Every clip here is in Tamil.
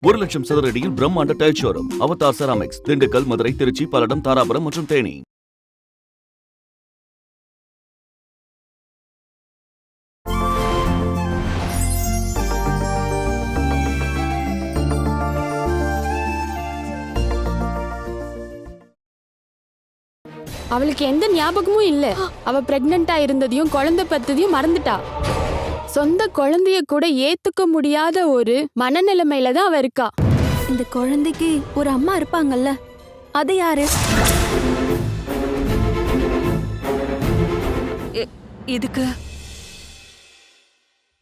1,00,000 சதுரடியில் பிரம்மாண்ட tile showroom Avatar Ceramics, Dindigul, Madurai, Trichy, Palladam, Dharapuram மற்றும் தேனி. அவளுக்கு எந்த ஞாபகமும் இல்ல. அவ பிரெக்னண்டா இருந்ததையும் குழந்தை பெத்ததையும் மறந்துட்டா. சொந்த குழந்தைய கூட ஏத்துக்க முடியாத ஒரு மனநிலைமையில தான் அவ இருக்கா. இந்த குழந்தைக்கு ஒரு அம்மா இருப்பாங்கல்ல, அது யாரு? இதுக்கு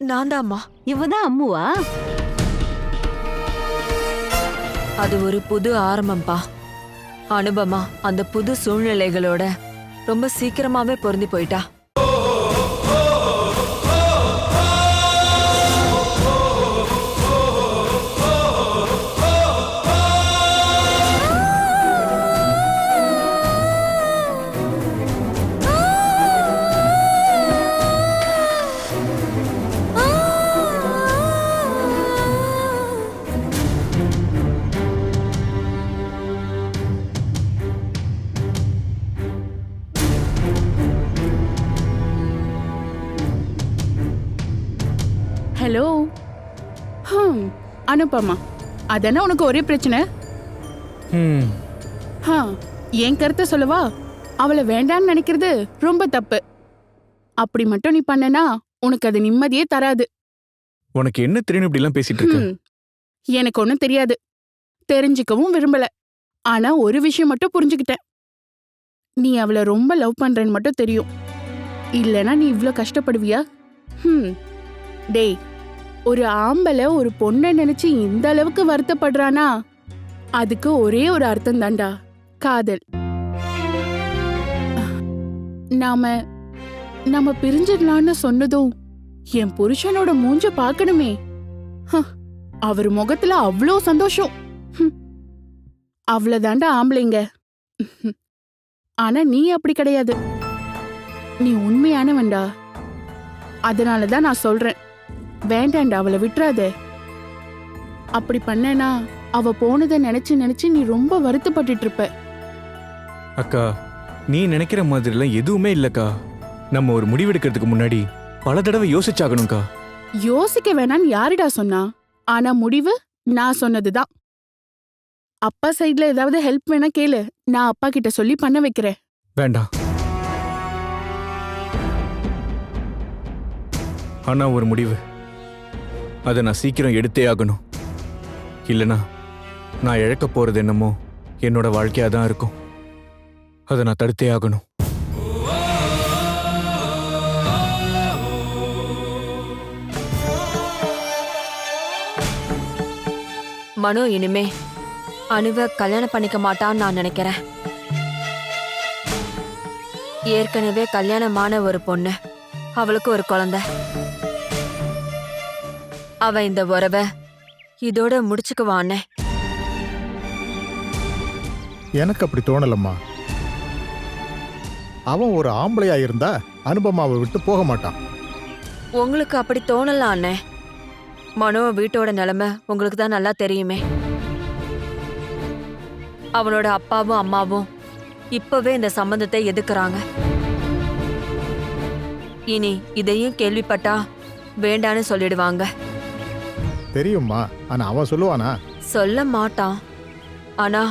நான் தான் அம்மா. இவதான் அம்முவா? அது ஒரு புது ஆரம்பம்பா. அனுபமா அந்த புது சூழ்நிலைகளோட ரொம்ப சீக்கிரமாவே பொருந்தி போயிட்டா. ஹலோ. அனுப்பமா, அதானே உனக்கு ஒரே பிரச்சனை? என் கருத்தை சொல்லவா? அவளை வேண்டான்னு நினைக்கிறது ரொம்ப தப்பு. அப்படி மட்டும் நீ பண்ணனா உனக்கு அது நிம்மதியே தராது. உனக்கு என்ன தெரியும் இப்படி எல்லாம் பேசிட்டு இருக்க? எனக்கு ஒன்னும் தெரியாது, தெரிஞ்சுக்கவும் விரும்பல. ஆனா ஒரு விஷயம் மட்டும் புரிஞ்சுக்கிட்டேன். நீ அவளை ரொம்ப லவ் பண்றேன்னு மட்டும் தெரியும். இல்லனா நீ இவ்ளோ கஷ்டப்படுவியா? டேய், ஒரு ஆம்பளை ஒரு பொண்ணை நினைச்சு இந்த அளவுக்கு வருத்தப்படுறானா அதுக்கு ஒரே ஒரு அர்த்தம் தான்டா, காதல். நாம பிரிஞ்சிடலான்னு சொன்னதும் என் புருஷனோட மூஞ்ச பார்க்கணுமே. அவர் முகத்துல அவ்வளோ சந்தோஷம். அவ்வளவுதான்டா ஆம்பளைங்க. ஆனா நீ அப்படி கிடையாது. நீ உண்மையானவன்டா. அதனாலதான் நான் சொல்றேன், வேண்டாண்டா, அவளை விட்டுறாத. அப்படி பண்ணனா அவ போனதை நினைச்சு நினைச்சு நீ ரொம்ப வருத்தப்பட்டு இருப்ப. அக்கா, நீ நினைக்கிற மாதிரிலாம் எதுவுமே இல்லக்கா. நம்ம ஒரு முடிவெடுக்கிறதுக்கு முன்னாடி பல தடவை யோசிச்சாகணும்க்கா. யோசிக்க வேணான்னு யாருடா சொன்னா? ஆனா முடிவு நான் சொன்னதுதான். அப்பா சைடுல ஏதாவது ஹெல்ப் வேணா கேளு, நான் அப்பா கிட்ட சொல்லி பண்ண வைக்கிறேன். வேண்டாம். ஆனா ஒரு முடிவு, அதை நான் சீக்கிரம் எடுத்தே ஆகணும். இல்லனா நான் இழக்க போறது என்னமோ என்னோட வாழ்க்கையா தான் இருக்கும். அதை நான் தடுத்தே ஆகணும். மனோ இனிமே அனுவ கல்யாணம் பண்ணிக்க மாட்டான்னு நான் நினைக்கிறேன். ஏற்கனவே கல்யாணமான ஒரு பொண்ணு, அவளுக்கு ஒரு குழந்தை. அவ இந்த உறவை இதோட முடிச்சுக்குவானே. எனக்கு அப்படி தோணலம்மா. அவன் ஒரு ஆம்பளையா இருந்தா அனுபமாவை விட்டு போக மாட்டான். உங்களுக்கு அப்படி தோணலாம் அண்ணே. மனோ வீட்டோட நிலைமை உங்களுக்கு தான் நல்லா தெரியுமே. அவனோட அப்பாவும் அம்மாவும் இப்பவே இந்த சம்பந்தத்தை எதிர்க்கிறாங்க. இனி இதையும் கேள்விப்பட்டா வேண்டான்னு சொல்லிடுவாங்க. தெரியுமா, ஆனா அவன் சொல்லுவானா? சொல்ல மாட்டான். ஆனா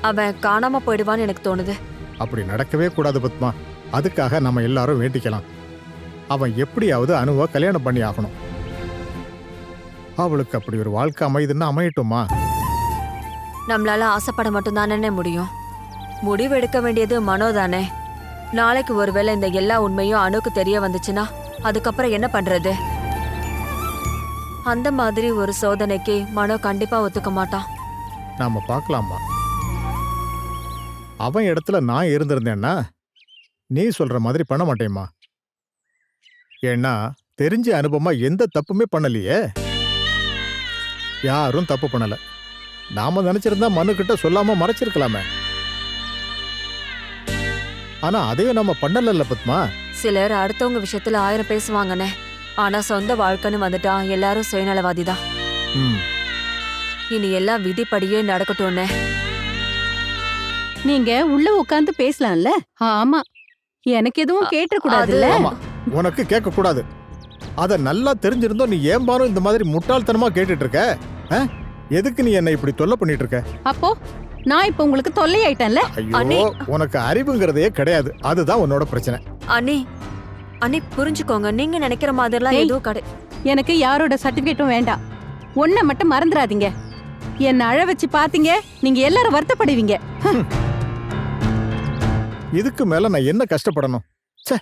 அவன் காணாம போயிடுவான்னு எனக்கு தோணுது. அப்படி நடக்கவே கூடாது பத்மா. அதுக்காக நம்ம எல்லாரும் வேண்டிக்கலாம். அவன் எப்படியாவது அனுவ கல்யாணம் பண்ணி ஆகணும். அவளுக்கு அப்படி ஒரு வாழ்க்கை அமையுதுன்னா அமையட்டுமா? நம்மளால ஆசைப்பட மட்டும் தானே முடியும். முடிவு எடுக்க வேண்டியது மனோ தானே. நாளைக்கு ஒருவேளை இந்த எல்லா உண்மையும் அணுக்கு தெரிய வந்துச்சுன்னா அதுக்கப்புறம் என்ன பண்றது? அந்த மாதிரி ஒரு சோதனைக்கு மனோ கண்டிப்பா ஒத்துக்க மாட்டான். நாம பார்க்கலாமா? அவன் இடத்துல நான் இருந்திருந்தேன்னா நீ சொல்ற மாதிரி பண்ண மாட்டேம்மா. ஏன்னா தெரிஞ்ச அனுபவமா எந்த தப்புமே பண்ணலையே. யாரும் தப்பு பண்ணல. நாம நினைச்சிருந்தா மனு கிட்ட சொல்லாம மறைச்சிருக்கலாமே. ஆனா அதையும் நம்ம பண்ணல பத்மா. சிலர் அடுத்தவங்க விஷயத்துல 1000 பேசுவாங்கண்ணே. ஆனா சொந்த வாழ்க்கைன்னு வந்துட்டா எல்லாரும் சுயநலவாதி தான். இனி எல்லாம் விதிப்படியே நடக்கட்டும்னே. நீங்க உள்ள உட்கார்ந்து பேசலாம்ல? ஆமா, எனக்கு எதுவும் கேட்டக்கூடாதுல்ல. ஆமா, உனக்கு கேட்க கூடாது. அத நல்லா தெரிஞ்சிருந்தோம் நீ ஏன் பாரும் இந்த மாதிரி முட்டாள்தனமா கேட்டுட்டு இருக்க? எதுக்கு நீ என்ன இப்படி தொல்லை பண்ணிட்டு இருக்க? அப்போ நான் இப்ப உங்களுக்கு தொல்லையாயிட்டேன்ல. ஐயோ, உனக்கு அறிவுங்கிறதே கிடையாது. அதுதான் உன்னோட பிரச்சனை. அண்ணி அண்ணி புரிஞ்சுக்கோங்க, நீங்க நினைக்கிற மாதிரிலாம் ஏய். எதுவும் கடை. எனக்கு யாரோட சர்டிபிகேட்டும் வேண்டாம். ஒன்ன மட்டும் மறந்துடாதீங்க. என்ன அழ வச்சு பாத்தீங்க, நீங்க எல்லாரும் வருத்தப்படுவீங்க. இதுக்கு மேல நான் என்ன கஷ்டப்படணும்? ச்சே.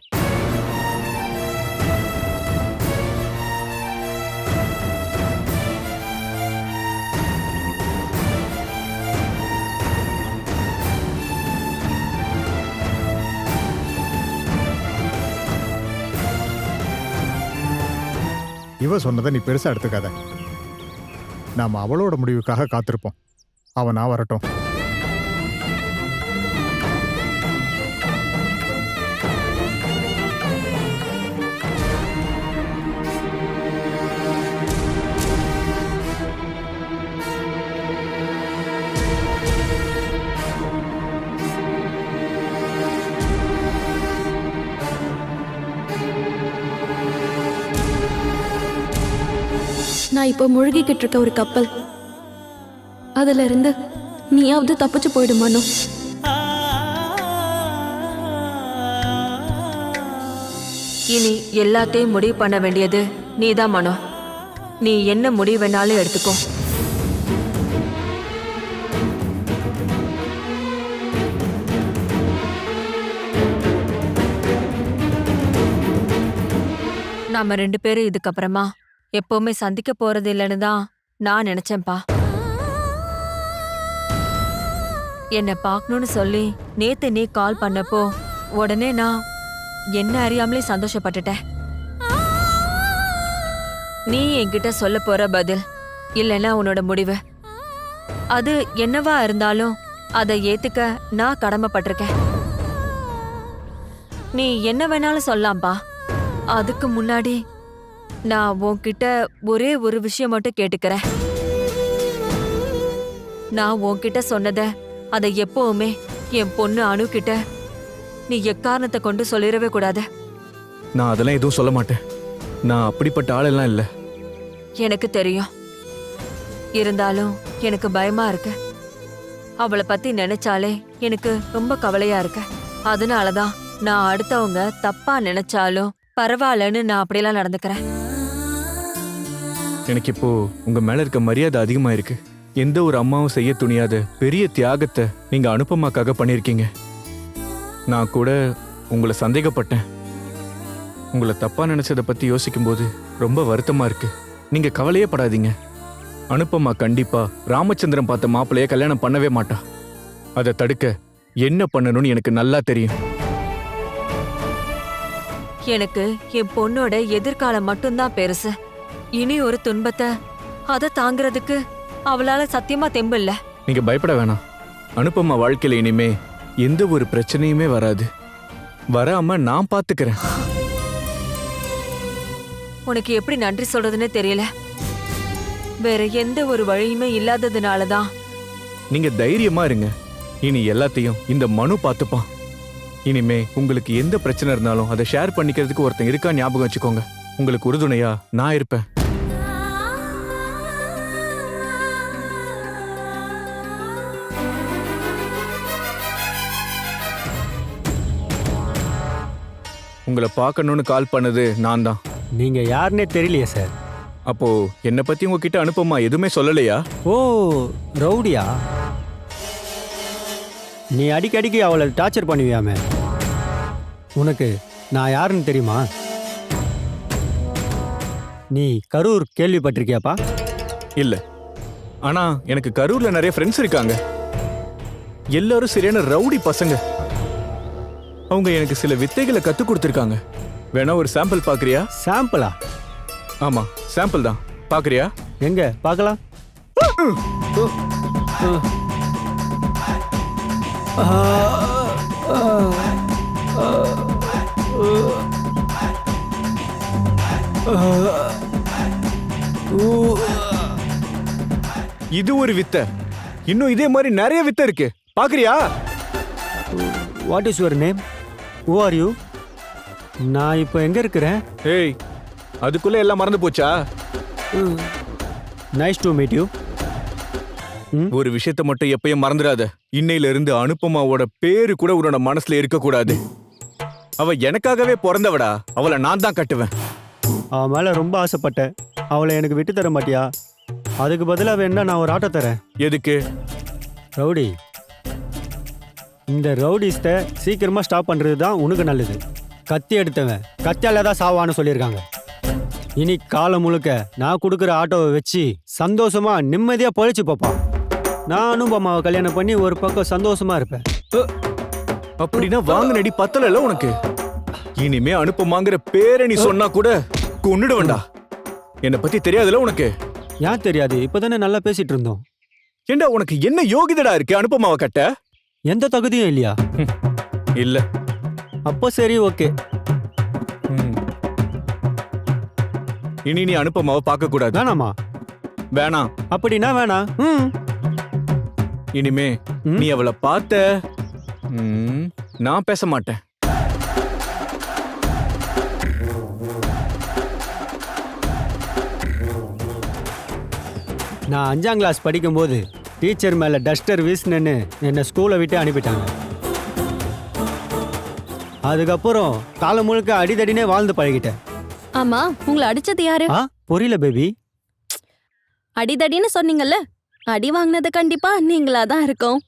இவ சொன்னதை நீ பெருசா எடுத்துக்காத. நாம அவளோட முடிவுக்காக காத்திருப்போம். அவனா வரட்டும். நான் இப்போ முழுகிக்கிட்டு இருக்க ஒரு கப்பல். அதுல இருந்து நீயாவது தப்பிச்சு போயிடுமானோ? இனி எல்லாத்தையும் முடிவு பண்ண வேண்டியது நீதான் மனோ. நீ என்ன முடிவு வேணாலும் எடுத்துக்கோ. நாம 2 பேரும் இதுக்கப்புறமா எப்பவுமே சந்திக்க போறது இல்லைன்னு தான் நான் நினைச்சேன்ப்பா. என்னை பார்க்கணும்னு சொல்லி நேத்து நீ கால் பண்ணப்போ உடனே நான் என்ன அறியாமலே சந்தோஷப்பட்டுட்டேன். நீ என்கிட்ட சொல்ல போற பதில் இல்லைன்னா உன்னோட முடிவு, அது என்னவா இருந்தாலும் அதை ஏத்துக்க நான் கடமைப்பட்டிருக்கேன். நீ என்ன வேணாலும் சொல்லலாம்பா. அதுக்கு முன்னாடி நான் உன்கிட்ட ஒரே ஒரு விஷயம் மட்டும் கேட்டுக்கிறேன். நான் உன்கிட்ட சொன்னத அதை எப்பவுமே என் பொண்ணு அனு கிட்ட நீ எக்காரணத்தை கொண்டு சொல்லிடவே கூடாது. நான் அதெல்லாம் எதுவும் சொல்ல மாட்டேன். நான் அப்படிப்பட்ட ஆளெல்லாம் இல்லை. எனக்கு தெரியும். இருந்தாலும் எனக்கு பயமா இருக்கு. அவளை பத்தி நினைச்சாலே எனக்கு ரொம்ப கவலையா இருக்கு. அதனாலதான் நான் அடுத்தவங்க தப்பா நினைச்சாலும் பரவாயில்லன்னு நான் அப்படியெல்லாம் நடந்துக்கிறேன். எனக்கு இப்போ உங்க மேல இருக்க மரியாதை அதிகமா இருக்கு. எந்த ஒரு அம்மாவும் செய்ய துணியாத பெரிய தியாகத்தை நீங்க அனுப்பமாக்காக பண்ணிருக்கீங்க. நான் கூட உங்களை சந்தேகப்பட்டேன். உங்களை தப்பா நினைச்சதை பத்தி யோசிக்கும் போது ரொம்ப வருத்தமா இருக்கு. நீங்க கவலையே படாதீங்க. அனுப்பமா கண்டிப்பா ராமச்சந்திரன் பார்த்த மாப்பிள்ளைய கல்யாணம் பண்ணவே மாட்டா. அதை தடுக்க என்ன பண்ணணும்னு எனக்கு நல்லா தெரியும். எனக்கு என் பொண்ணோட எதிர்காலம் மட்டும்தான் பெருசு. இனி ஒரு துன்பத்தை அதை தாங்கிறதுக்கு அவளால சத்தியமா தெம்பு இல்ல. நீங்க பயப்பட வேணாம். அனுப்பமா வாழ்க்கையில இனிமே எந்த ஒரு பிரச்சனையுமே வராது. வராம நான் பாத்துக்கிறேன். உனக்கு எப்படி நன்றி சொல்றதுன்னு தெரியல. வேற எந்த ஒரு வழியுமே இல்லாததுனாலதான். நீங்க தைரியமா இருங்க. இனி எல்லாத்தையும் இந்த மனு பார்த்துப்பான். இனிமே உங்களுக்கு எந்த பிரச்சனை இருந்தாலும் அதை ஷேர் பண்ணிக்கிறதுக்கு ஒருத்தன் இருக்கா ஞாபகம் வச்சுக்கோங்க. உங்களுக்கு உறுதுணையா நான் இருப்பேன். உங்களை பார்க்கணும்னு கால் பண்ணது நான் தான். நீங்க யாருன்னே தெரியலையே சார். அப்போ என்னை பத்தி உங்ககிட்ட அனுப்பமா எதுவுமே சொல்லலையா? ஓ, ரவுடியா? நீ அடிக்கடிக்கு அவளை டார்ச்சர் பண்ணுவியாமே. உனக்கு நான் யாருன்னு தெரியுமா? நீ கரூர் கேள்விப்பட்டிருக்கியாப்பா? இல்ல. ஆனா எனக்கு கரூர்ல நிறைய ஃப்ரெண்ட்ஸ் இருக்காங்க. எல்லாரும் சரியான ரவுடி பசங்க. அவங்க எனக்கு சில வித்தைகளை கத்து கொடுத்துருக்காங்க. வேணா ஒரு சாம்பிள் பாக்குறியா? சாம்பிளா? ஆமா, சாம்பிள் தான். பாக்குறியா? எங்க பார்க்கலாம்? இது ஒரு வித்தை. இன்னும் இதே மாதிரி நிறைய வித்தை இருக்கு. பாக்குறியா? What is your name? Who are you? நான் இப்போ எங்கே இருக்கிறேன்? ஏய், அதுக்குள்ள எல்லாம் மறந்து போச்சா? Nice to meet you. ஒரு விஷயத்தை மட்டும் எப்பயும் மறந்துடாத. இன்னையில இருந்து அனுபமாவோட பேரு கூட உன்னோட மனசுல இருக்க கூடாது. அவ எனக்காகவே பிறந்தவடா. அவளை நான் தான் கட்டுவேன். அவன் மேலே ரொம்ப ஆசைப்பட்டேன். அவளை எனக்கு விட்டு தர மாட்டியா? அதுக்கு பதிலாக வேணா நான் ஒரு ஆட்டோ தரேன். எதுக்கு? ரவுடி, இந்த ரவுடிஸ்ட சீக்கிரமாக ஸ்டாப் பண்ணுறது தான் உனக்கு நல்லது. கத்தி எடுத்தவன் கத்தியால தான் சாவான்னு சொல்லியிருக்காங்க. இனி காலம் முழுக்க நான் கொடுக்குற ஆட்டோவை வச்சு சந்தோஷமா நிம்மதியாக பொழைச்சி பார்ப்பான். நான் அனுபமாவை கல்யாணம் பண்ணி ஒரு பக்கம் சந்தோஷமா இருப்பேன். அப்படின்னா வாங்கினடி பத்தல உனக்கு. இனிமே அனுப்பமாங்கிற பேரை நீ சொன்னா கூட கொன்னுடுவேண்டா. என்னை பத்தி தெரியாதுல உனக்கு? ஏன் தெரியாது? இப்பதானே நல்லா பேசிட்டு இருந்தோம். ஏண்டா உனக்கு என்ன யோகிதடா இருக்கு அனுப்பமாவை கட்ட? எந்த தகுதியும் இல்லையா? இல்ல. அப்போ சரி, ஓகே. இனி நீ அனுப்பமாவை பார்க்க கூடாது. வேணாமா? வேணாம். அப்படின்னா வேணாம். இனிமே நீ அவளை பார்த்த நான் பேச மாட்டேன். நான் 5ஆம் கிளாஸ் படிக்கும்போது டீச்சர் மேல டஸ்டர் வீசினேன்னு என்னை ஸ்கூலை விட்டு அனுப்பிட்டாங்க. அதுக்கப்புறம் காலம் முழுக்க அடிதடினே வாழ்ந்து பழகிட்டேன். ஆமா, உங்களை அடிச்சது யாரு? புரியல பேபி. அடிதடின்னு சொன்னீங்கல்ல, அடி வாங்கினது கண்டிப்பா நீங்களா தான் இருக்கும்.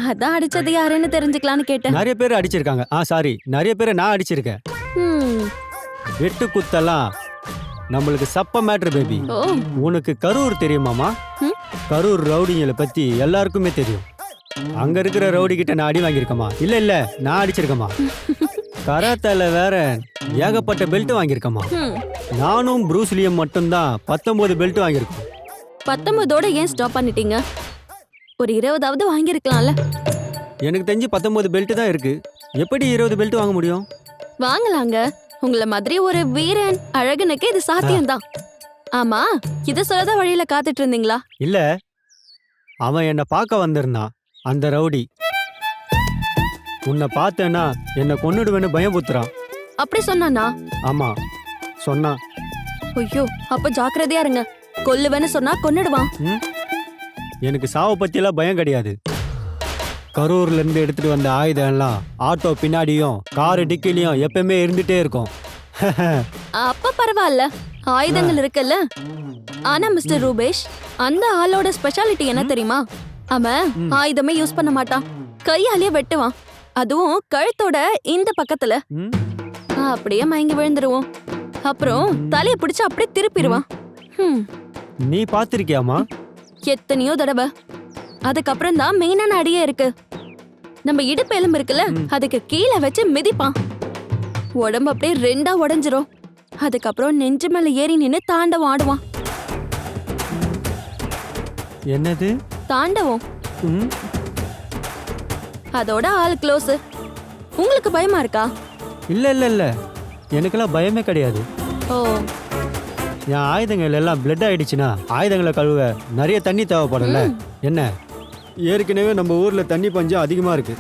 அதான் அடிச்சது யாருன்னு தெரிஞ்சுக்கலான்னு கேட்டேன். நிறைய பேர் அடிச்சிருக்காங்க. சாரி, நிறைய பேரை நான் அடிச்சிருக்கேன். வெட்டு குத்தெல்லாம் நம்மளுக்கு சப்ப மேட்ரு பேபி. உனக்கு கரூர் தெரியுமாமா? கரூர் ரவுடிங்களை பத்தி எல்லாருக்குமே தெரியும். அங்க இருக்கிற ரவுடி கிட்ட நான் அடி வாங்கியிருக்கமா? இல்ல நான் அடிச்சிருக்கமா. கராத்தால வேற ஏகப்பட்ட பெல்ட் வாங்கியிருக்கமா. நானும் ப்ரூஸ்லியும் மட்டும்தான் 19 பெல்ட் வாங்கியிருக்கோம். 19ஓட ஏன் ஸ்டாப் பண்ணிட்டீங்க? ஒரு 20ஆவது வாங்கியிருக்கலாம்ல. எனக்கு தெரிஞ்சு 19 பெல்ட் தான் இருக்கு. எப்படி 20 பெல்ட் வாங்க முடியும்? வாங்கலாங்க. உங்களை மாதிரி ஒரு வீரன் அழகனுக்கு இது சாத்தியம்தான். ஆமா, இத சொல்லதான் வழியில காத்துட்டு இருந்தீங்களா? இல்ல, அவன் என்னை பார்க்க வந்திருந்தான். அந்த ரவுடி உன்னை பார்த்தேன்னா என்னை கொன்னுடுவேன்னு பயமுத்துறான். அப்படி சொன்னானா? ஆமா, சொன்னான். ஐயோ, அப்ப ஜாக்கிரதையா இருங்க. கொல்லுவேன்னு சொன்னா கொன்னுடுவான். எனக்கு சாவை பத்தியெல்லாம் பயம் கிடையாது. கரூர்ல இருந்து எடுத்துட்டு வந்த ஆயுதம் எல்லாம் ஆட்டோ பின்னாடியும் காரு டிக்கிலையும் எப்பவுமே இருந்துட்டே இருக்கும். அப்ப பரவாயில்ல, ஆயுதங்கள் இருக்குல்ல. ஆனா மிஸ்டர் ரூபேஷ், அந்த ஆளோட ஸ்பெஷாலிட்டி என்ன தெரியுமா? அவன் ஆயுதமே யூஸ் பண்ண மாட்டான். கையாலேயே வெட்டுவான். அதுவும் கழுத்தோட இந்த பக்கத்துல. அப்படியே மயங்கி விழுந்துருவோம். அப்புறம் தலையை பிடிச்சு அப்படியே திருப்பிடுவான். நீ பாத்திருக்கியாமா? எத்தனையோ தடவை. அதுக்கப்புறம் தான் மெயினான அடியே இருக்கு. நம்ம இடுப்பு எலும்பு இருக்குல்ல, அதுக்கு கீழே வச்சு மிதிப்பான். உடம்பு அப்படியே 2ஆ உடைஞ்சிரும். அதுக்கப்புறம் நெஞ்சு மேல ஏறி நின்னு தாண்டவம் ஆடுவான். என்னது தாண்டவம்? அதோட ஆள் க்ளோஸ். உங்களுக்கு பயமா இருக்கா? இல்ல, எனக்கெல்லாம் பயமே கிடையாது. ஓ, என் ஆயுதங்கள் எல்லாம் பிளட் ஆயிடுச்சுன்னா ஆயுதங்களை கழுவ நிறைய தண்ணி தேவைப்படல. என்ன, ஏற்கனவே நம்ம ஊர்ல தண்ணி பஞ்சம் அதிகமா இருக்கு.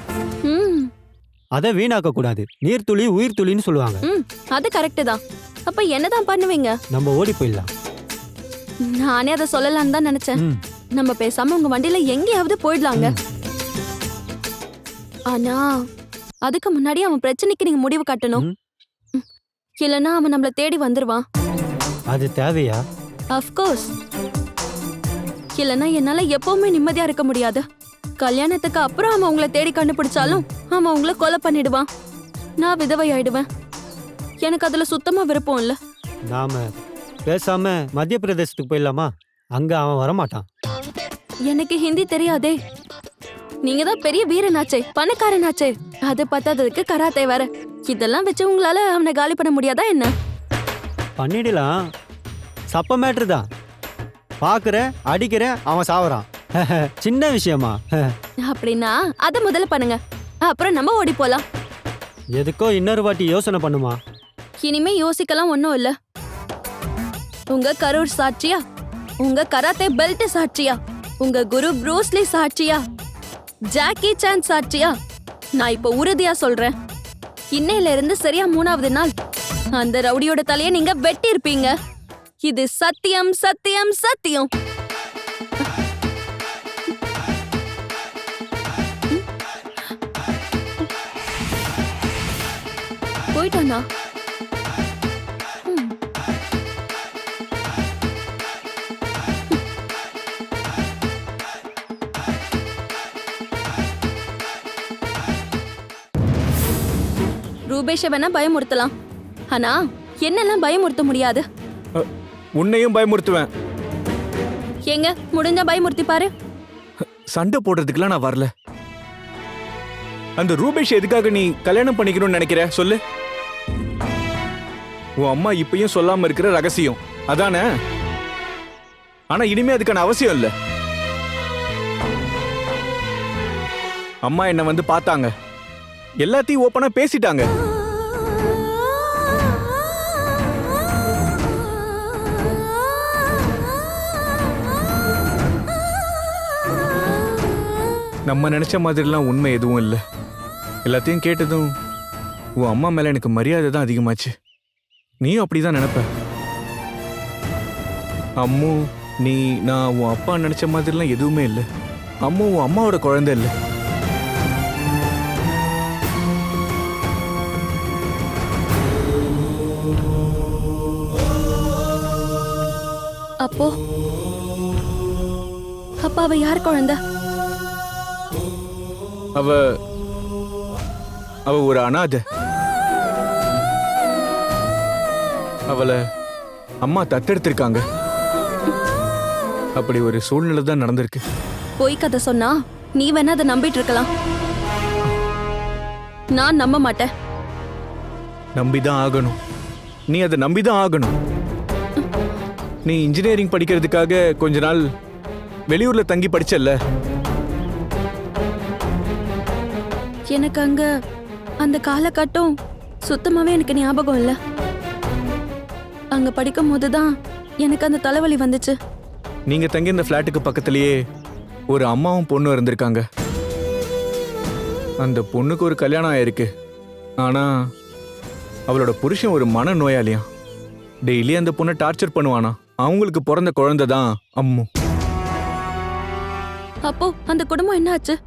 அதை வீணாக்க கூடாது. நீர்த்துளி உயிர் துளின்னு சொல்லுவாங்க. அது கரெக்ட் தான். அப்ப என்னதான் பண்ணுவீங்க? நம்ம ஓடி போயிடலாம். நானே அதை சொல்லலாம்னு தான் நினைச்சேன். நம்ம பேசாம உங்க வண்டியில எங்கேயாவது போயிடலாங்க. ஆனா அதுக்கு முன்னாடி அவன் பிரச்சனைக்கு நீங்க முடிவு கட்டணும். இல்லனா அவன் நம்மள தேடி வந்துருவான். அது தேவையா? அஃப்கோர்ஸ். இல்லனா என்னால எப்பவுமே நிம்மதியா இருக்க முடியாது. கல்யாணத்துக்கு அப்புறம் அவன் உங்களை தேடி கண்டுபிடிச்சாலும் அவன் உங்களை கொலை பண்ணிடுவான். நான் விதவை ஆயிடுவேன். எனக்கு அதுல சுத்தமா விருப்பம் இல்ல. நாம பேசாம மத்திய பிரதேசத்துக்கு போயிடலாமா? அங்க அவன் வரமாட்டான். எனக்கு ஹிந்தி தெரியாதே. நீங்க தான் பெரிய வீரனாச்சே, பணக்காரனாச்சே. அது பத்தாததுக்கு கராத்தே வேற. இதெல்லாம் வச்சு உங்களால அவனை காலி பண்ண முடியாதா என்ன? பண்ணிடலாம். சப்ப மேட்ரு தான். பாக்குற அடிக்கிற அவன் சாவறான். சின்ன விஷயமா? அப்படின்னா அத முதல்ல பண்ணுங்க. அப்புறம் நம்ம ஓடி போலாம். எதுக்கோ இன்னொரு வாட்டி யோசனை பண்ணுமா? இனிமே யோசிக்கலாம் ஒன்னும் இல்ல. உங்க கரூர் சாட்சியா உங்க கராத்தே பெல்ட் சாட்சியா, உங்க குரு ப்ரூஸ்லி சாட்சியா, ஜாக்கி சான் சாட்சியா, நான் இப்ப உறுதியா சொல்றேன், இன்னையில இருந்து சரியா 3வது நாள் அந்த ரவுடியோட தலையை நீங்க வெட்டி இருப்பீங்க. இது சத்தியம் சத்தியம் சத்தியம். போயிட்டானா? ரூபேஷ வேணா பயமுறுத்தலாம், ஆனா என்னெல்லாம் பயமுறுத்த முடியாது. உன்னையும் பயமுறுத்துவேன். எங்க முடிஞ்சா பயமுறுத்தி பாரு. சண்டை போடுறதுக்குலாம் நான் வரல. அந்த ரூபேஷ் எதுக்காக நீ கல்யாணம் பண்ணிக்கணும்னு நினைக்கிற சொல்லு. உன் அம்மா இப்பயும் சொல்லாம இருக்கிற ரகசியம் அதானே? ஆனா இனிமே அதுக்கான அவசியம் இல்ல. அம்மா என்ன வந்து பார்த்தாங்க, எல்லாத்தையும் ஓப்பனா பேசிட்டாங்க. நம்ம நினைச்ச மாதிரிலாம் உண்மை எதுவும் இல்லை. எல்லாத்தையும் கேட்டதும் உன் அம்மா மேல எனக்கு மரியாதை தான் அதிகமாச்சு. நீயும் அப்படிதான் நினைப்ப. அம்மு, நீ, நான் உன் அப்பா நினைச்ச மாதிரிலாம் எதுவுமே இல்லை. அம்மு உன் அம்மாவோட குழந்தை இல்லை. அப்போ அப்பா அவ யார் குழந்தை? அவ ஒரு அனாதை. அவளை அம்மா தத்தெடுத்திருக்காங்க. அப்படி ஒரு சூழ்நிலை தான் நடந்திருக்கு. பொய் கதை சொன்னா நீ வேணா அதை நம்பிட்டு இருக்கலாம், நான் நம்ப மாட்டேன். நம்பிதான் ஆகணும். நீ அதை நம்பிதான் ஆகணும். நீ இன்ஜினியரிங் படிக்கிறதுக்காக கொஞ்ச நாள் வெளியூர்ல தங்கி படிச்சல்ல? எனக்கு அங்க அந்த காலகட்டம் சுத்தமாவே எனக்கு ஞாபகம் இல்ல. அங்க படிக்கும் போதுதான் எனக்கு அந்த தலைவலி வந்துச்சு. நீங்க தங்கி இந்த பிளாட்டுக்கு பக்கத்திலேயே ஒரு அம்மாவும் பொண்ணும் இருந்திருக்காங்க. அந்த பொண்ணுக்கு ஒரு கல்யாணம் ஆயிருக்கு. ஆனா அவளோட புருஷன் ஒரு மன நோயாளியா. டெய்லி அந்த பொண்ணை டார்ச்சர் பண்ணுவானா. அவங்களுக்கு பிறந்த குழந்தை தான் அம்மு. அப்போ அந்த குடும்பம் என்ன ஆச்சு?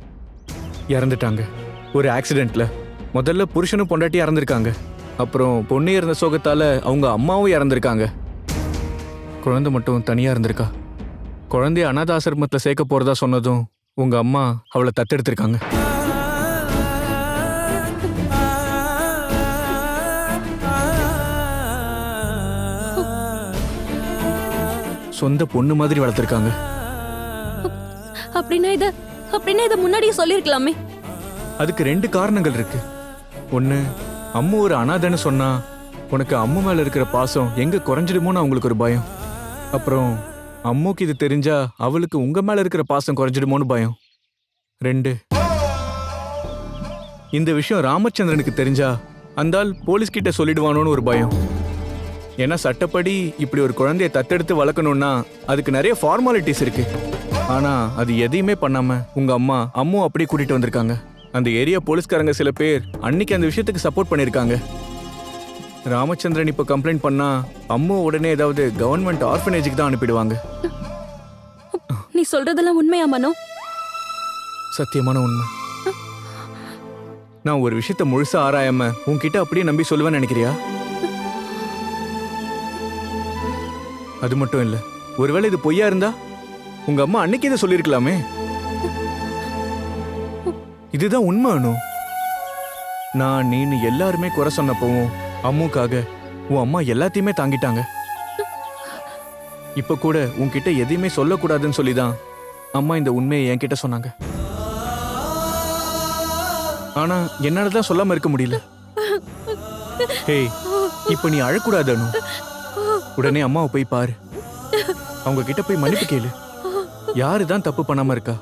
இறந்துட்டாங்க ஒரு ஆக்சிடென்ட்ல. முதல்ல புருஷனும் பொண்டாட்டி இறந்திருக்காங்க. அப்புறம் பொண்ணு இறந்த சோகத்தால அவங்க அம்மாவும் இறந்திருக்காங்க. குழந்தை மட்டும் தனியா இருந்திருக்கா. குழந்தைய அனாத ஆசிரமத்துல சேர்க்க போறதா சொன்னதும் உங்க அம்மா அவளை தத்தெடுத்திருக்காங்க. சொந்த பொண்ணு மாதிரி வளர்த்திருக்காங்க. அப்படின்னா இத முன்னாடியே சொல்லிருக்கலாமே. அதுக்கு 2 காரணங்கள் இருக்கு. ஒண்ணு, அம்மு ஒரு அனாதைன்னு சொன்னா உனக்கு அம்மு மேல இருக்கிற பாசம் எங்க குறைஞ்சிடுமோன்னு அவங்களுக்கு ஒரு பயம். அப்புறம் அம்முக்கு இது தெரிஞ்சா அவளுக்கு உங்க மேல இருக்கிற பாசம் குறைஞ்சிடுமோன்னு பயம். 2, இந்த விஷயம் ராமச்சந்திரனுக்கு தெரிஞ்சா அந்த ஆள் போலீஸ் கிட்ட சொல்லிடுவானோன்னு ஒரு பயம். ஏன்னா சட்டப்படி இப்படி ஒரு குழந்தைய தத்தெடுத்து வளர்க்கணும்னா அதுக்கு நிறைய ஃபார்மாலிட்டிஸ் இருக்கு. ஆனா அது எதையுமே பண்ணாம உங்க அம்மா அம்மு அப்படியே கூட்டிட்டு வந்திருக்காங்க. அந்த ஏரியா போலீஸ்காரங்க சில பேர் அன்னைக்கு அந்த விஷயத்துக்கு சப்போர்ட் பண்ணிருக்காங்க. ராமச்சந்திரன் இப்ப கம்ப்ளைண்ட் பண்ணா அம்மு உடனே ஏதாவது கவர்மெண்ட் ஆர்ஃபனேஜுக்கு தான் அனுப்பிடுவாங்க. நீ சொல்றதெல்லாம் உண்மையா மனோ? சத்தியமான உண்மை. நான் ஒரு விஷயத்த முழுசா ஆராயாம உன்கிட்ட அப்படியே நம்பி சொல்லுவேன்னு நினைக்கிறியா? அது மட்டும் இல்ல, ஒருவேளை இது பொய்யா இருந்தா உங்க அம்மா அன்னைக்கு இதை சொல்லிருக்கலாமே. இதுதான் உண்மை அனு. நான் நீனு எல்லாருமே குறை சொன்னப்பவும் அம்முக்காக உன் அம்மா எல்லாத்தையுமே தாங்கிட்டாங்க. இப்ப கூட உன்கிட்ட எதையுமே சொல்லக்கூடாதுன்னு சொல்லிதான் அம்மா இந்த உண்மையை என்கிட்ட சொன்னாங்க. ஆனா என்னாலதான் சொல்லாம இருக்க முடியல. ஹேய், இப்ப நீ அழக்கூடாது அனு. உடனே அம்மாவை போய் பாரு. அவங்க கிட்ட போய் மன்னிப்பு கேளு. யாருதான் தப்பு பண்ணாம இருக்கா?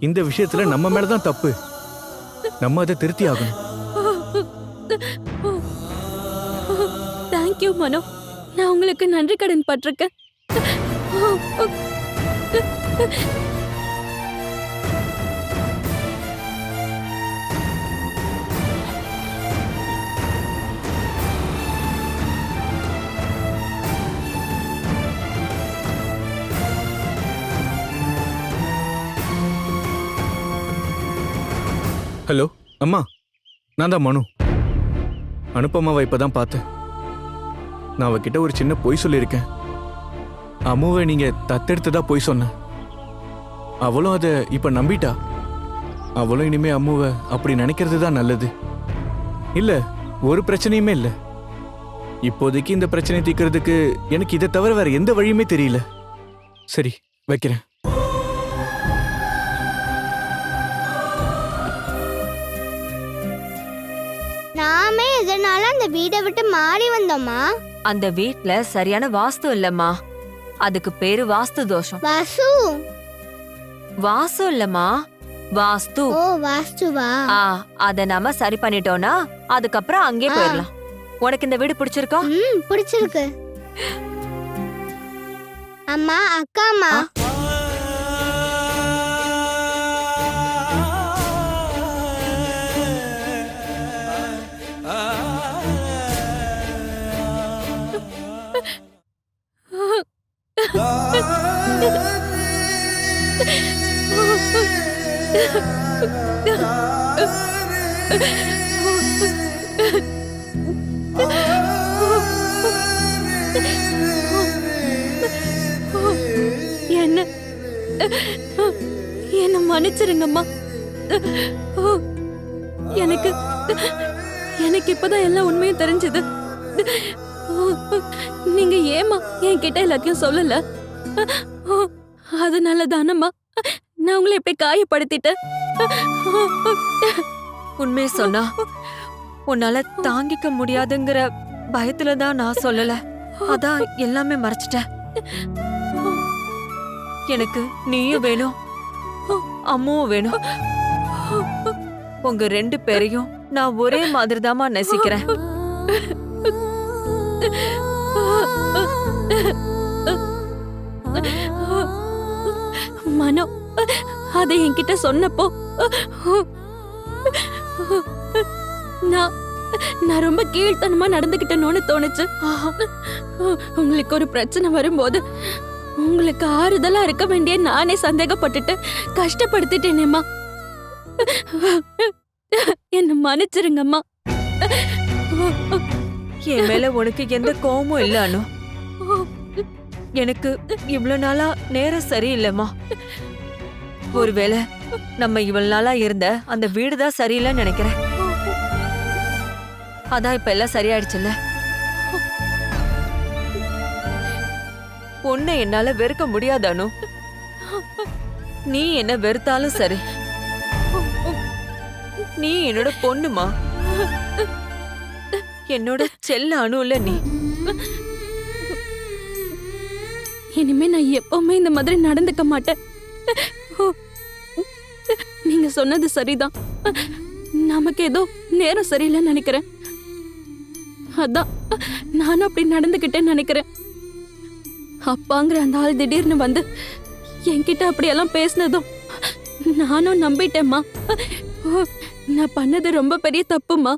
இந்த விஷயத்துல நம்ம மேலதான் தப்பு. நம்ம அதை திருத்தி ஆகணும். தேங்க்யூ மனோ, நான் உங்களுக்கு நன்றி கடன் பட்டிருக்கேன். ஹலோ அம்மா, நான் தான் மனு. அனுப்பமாவை இப்பதான் பார்த்தேன். நான் அவகிட்ட ஒரு சின்ன பொய் சொல்லியிருக்கேன். அம்முவை நீங்க தத்தெடுத்ததா பொய் சொன்னேன். அவளும் அதை இப்ப நம்பிட்டா. அவளும் இனிமே அம்முவை அப்படி நினைக்கிறது தான் நல்லது. இல்ல, ஒரு பிரச்சனையுமே இல்லை. இப்போதைக்கு இந்த பிரச்சனை தீர்க்கறதுக்கு எனக்கு இதை தவிர வேற எந்த வழியுமே தெரியல. சரி, வைக்கிறேன். நாமே எதனால அந்த வீட்டை விட்டு மாறி வந்தோமா? அந்த வீட்ல சரியான வாஸ்து இல்லம்மா. அதுக்கு பேரு வாஸ்து தோஷம். வாசு. வாசு இல்லம்மா, வாஸ்து. ஓ, வாஸ்துவா? அத நாம சரி பண்ணிட்டோம்னா அதுக்கப்புறம் அங்கே போயிடலாம். உனக்கு இந்த வீடு பிடிச்சிருக்கா? பிடிச்சிருக்கு. அம்மா, அக்காமா. என்ன மன்னிச்சிருங்கம்மா. எனக்கு எனக்கு இப்பதான் எல்லா உண்மையும் தெரிஞ்சது. நீங்க ஏமா என்கிட்ட எல்லாத்தையும் சொல்லல? அதனால தானம்மா நான் உங்களை இப்படி காயப்படுத்திட்டேன். உண்மையை சொன்னா உன்னால தாங்கிக்க முடியாதுங்கிற பயத்துலதான் நான் சொல்லல. அதான் எல்லாமே மறைச்சிட்டேன். எனக்கு நீயும் வேணும், அம்மாவும் வேணும். உங்க 2 பேரையும் நான் ஒரே மாதிரி தாமா நேசிக்கிறேன். மனோ அதை என்கிட்ட சொன்னப்போ நான் ரொம்ப கீழ்த்தனமா நடந்துகிட்டேன்னு தோணுச்சு. உங்களுக்கு ஒரு பிரச்சனை வரும்போது உங்களுக்கு ஆறுதலா இருக்க வேண்டிய நானே சந்தேகப்பட்டுட்டு கஷ்டப்படுத்திட்டேனேம்மா. என்ன மன்னிச்சிருங்கம்மா. என் மேல உனக்கு எந்த கோவமும் இல்ல அனு. எனக்கு இவ்வளவு நாளா நேரம் சரியில்லைம்மா. ஒருவேளை நம்ம இவ்வளவு நாளா இருந்த அந்த வீடுதான் சரியில்லைன்னு நினைக்கிறேன். அதான் இப்ப எல்லாம் சரியாயிடுச்சுல்ல. உன்னை என்னால வெறுக்க முடியாது அனு. நீ என்ன வெறுத்தாலும் சரி, நீ என்னோட பொண்ணுமா. என்னோட செல்ல அனு இல்ல நீ. இனிமே நான் எப்பவுமே இந்த மாதிரி நடந்துக்க மாட்டேன். நீங்க சொன்னது சரிதான். நமக்கு ஏதோ நேரம் சரியில்லைன்னு நினைக்கிறேன். அதான் நானும் அப்படி நடந்துக்கிட்டேன்னு நினைக்கிறேன். அப்பாங்கிற அந்த ஆள் திடீர்னு வந்து என்கிட்ட அப்படியெல்லாம் பேசினதும் நானும் நம்பிட்டேம்மா. நான் பண்ணது ரொம்ப பெரிய தப்புமா.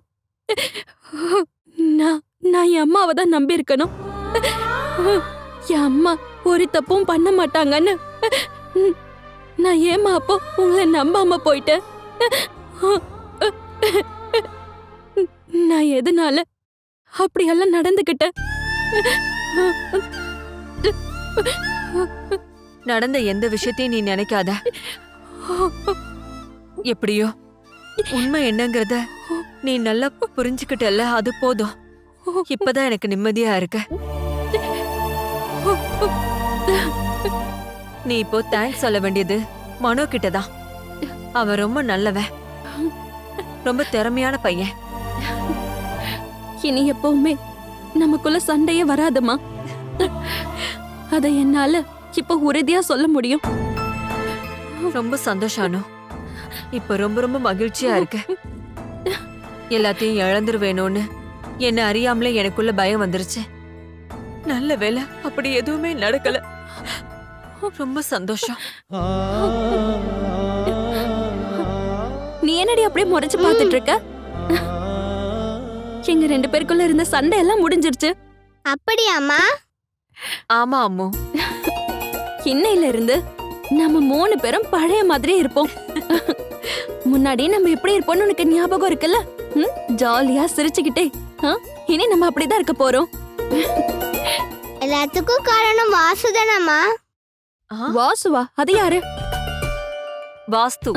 நான் என் அம்மாவை தான் நம்பி இருக்கணும். என் அம்மா ஒரு தப்பும் பண்ண மாட்டாங்கன்னு நான் ஏமா அப்போ உங்களை நம்பாம போயிட்டேன். நான் எதனால அப்படியெல்லாம் நடந்துக்கிட்டேன்? நடந்த எந்த விஷயத்தையும் நீ நினைக்காத. எப்படியோ உண்மை என்னங்கறத நீ நல்லா புரிஞ்சுக்கிட்டல, அது போதும். இப்பதான் எனக்கு நிம்மதியா இருக்க. நீ இப்போ தேங்க்ஸ் சொல்ல வேண்டியது மனோ கிட்டதான். அவன் ரொம்ப நல்லவன், ரொம்ப திறமையான பையன். இனி எப்பவுமே நமக்குள்ள சண்டையே வராதுமா. அத என்னால இப்ப உறுதியா சொல்ல முடியும். ரொம்ப சந்தோஷம். இப்ப ரொம்ப ரொம்ப மகிழ்ச்சியா இருக்க. எல்லாத்தையும் இழந்துருவேணும்னு என்ன அறியாமலே எனக்குள்ள பயம் வந்துருச்சு. நல்ல வேளை அப்படி எதுவுமே நடக்கல. ரொம்ப சந்தோஷம். நீ என்னடி அப்படியே முறைச்சு பார்த்துட்டு இருக்க? எங்க 2 பேருக்குள்ள இருந்த சண்டை எல்லாம் முடிஞ்சிருச்சு. அப்படியாம்மா? ஆமா அம்மு. இன்னையில இருந்து நம்ம 3 பேரும் பழைய மாதிரி இருப்போம். முன்னாடி நம்ம எப்படி இருப்போம்னு உனக்கு ஞாபகம் இருக்குல்ல? ஜாலியா சிரிச்சுக்கிட்டே இனி நம்ம அப்படிதான் இருக்க போறோம். எல்லாத்துக்கும் காரணம் வாசுதானம்மா. வாசுவா? அது யாரு? வாஸ்து.